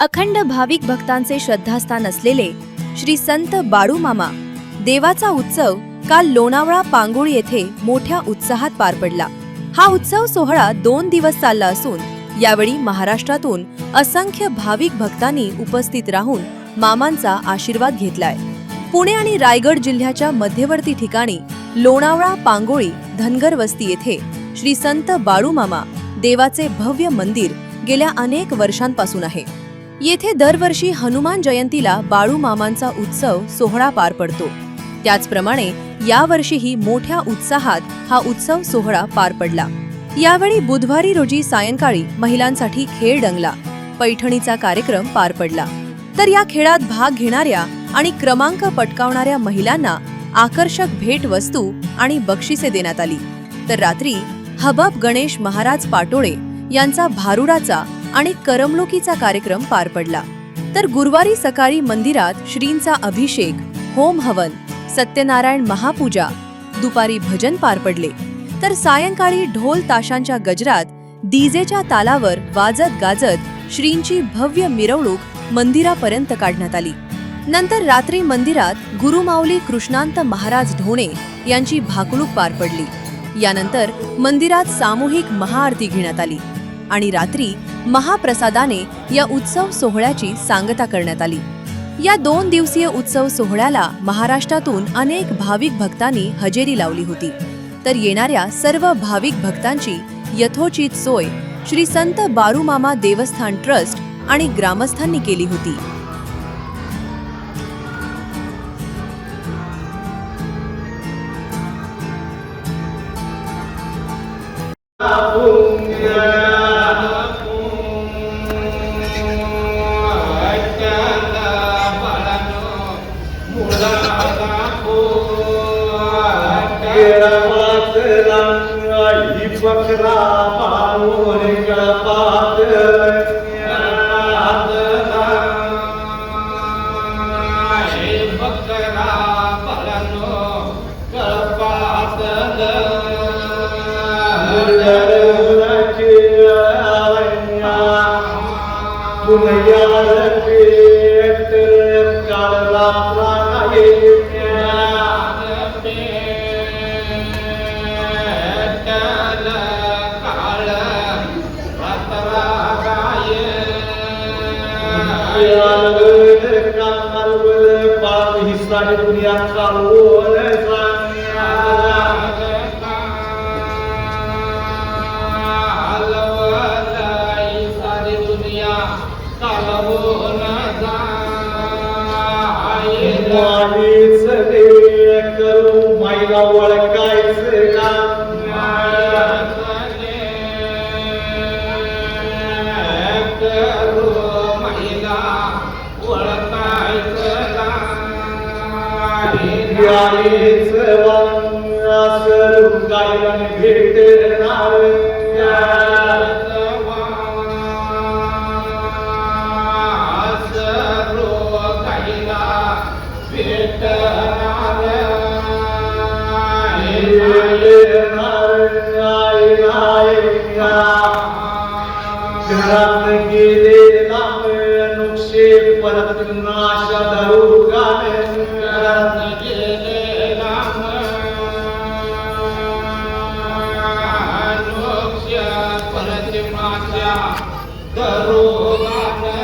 अखंड भाविक भक्तांचे श्रद्धास्थान असलेले श्री संत बाळूमामा देवाचा उत्सव काल लोणावळा पांगोळी येथे मोठ्या उत्साहात पार पडला। हा उत्सव सोहळा 2 दिवस चालला असून यावेळी महाराष्ट्रातून असंख्य भाविक भक्तांनी उपस्थित राहून मामांचा आशीर्वाद घेतलाय। पुणे आणि रायगड जिल्ह्याच्या मध्यवर्ती ठिकाणी लोणावळा पांगोळी धनगर वस्ती येथे श्री संत बाळूमामा देवाचे भव्य मंदिर गेल्या अनेक वर्षांपासून आहे। येथे दरवर्षी हनुमान जयंतीला बाळूमामांचा उत्सव सोहळा पार पडतो। त्याचप्रमाणे यावर्षीही मोठ्या उत्साहात हा उत्सव सोहळा पार पडला। यावेळी बुधवारी रोजी सायंकाळी महिलांसाठी खेळ रंगला, पैठणीचा कार्यक्रम पार पडला। तर या खेळात भाग घेणाऱ्या आणि क्रमांक पटकावणाऱ्या महिलांना आकर्षक भेट वस्तू आणि बक्षिसे देण्यात आली। तर रात्री हबब गणेश महाराज पाटोळे यांचा भारुडाचा आणि करमणुकीचा कार्यक्रम पार पडला। तर गुरुवारी सकाळी मंदिरात श्रींचा अभिषेक, होम हवन, सत्यनारायण महापूजा, दुपारी भजन पार पडले। तर सायंकाळी ढोल ताशांच्या गजरात डीजेच्या तालावर वाजत गाजत श्रींची भव्य मिरवणूक मंदिरापर्यंत काढण्यात आली। नंतर रात्री मंदिरात गुरुमाऊली कृष्णांत महाराज ढोणे यांची भाकणूक पार पडली। यानंतर मंदिरात सामूहिक महाआरती घेण्यात आली आणि रात्री महाप्रसादाने या उत्सव सोहळ्याची सांगता करण्यात आली। या 2 दिवसीय उत्सव सोहळ्याला महाराष्ट्रातून अनेक भाविक भक्तांनी हजेरी लावली होती। तर येणाऱ्या सर्व भाविक भक्तांची यथोचित सोय श्री संत बाळूमामा देवस्थान ट्रस्ट आणि ग्रामस्थांनी केली होती। बकरा पाळून कळपात बकरा पाळनो कळपात पुनयार पेट काळला सारी दुनिया चालवून सारी दुनिया चालवून माणीच दे करू माईला ओळखायचं भेटणार घरात गेले नाम नुकसे परत नाश धरू गाणे घरात गेले नाम नुकसे परत नाश धरू गाणे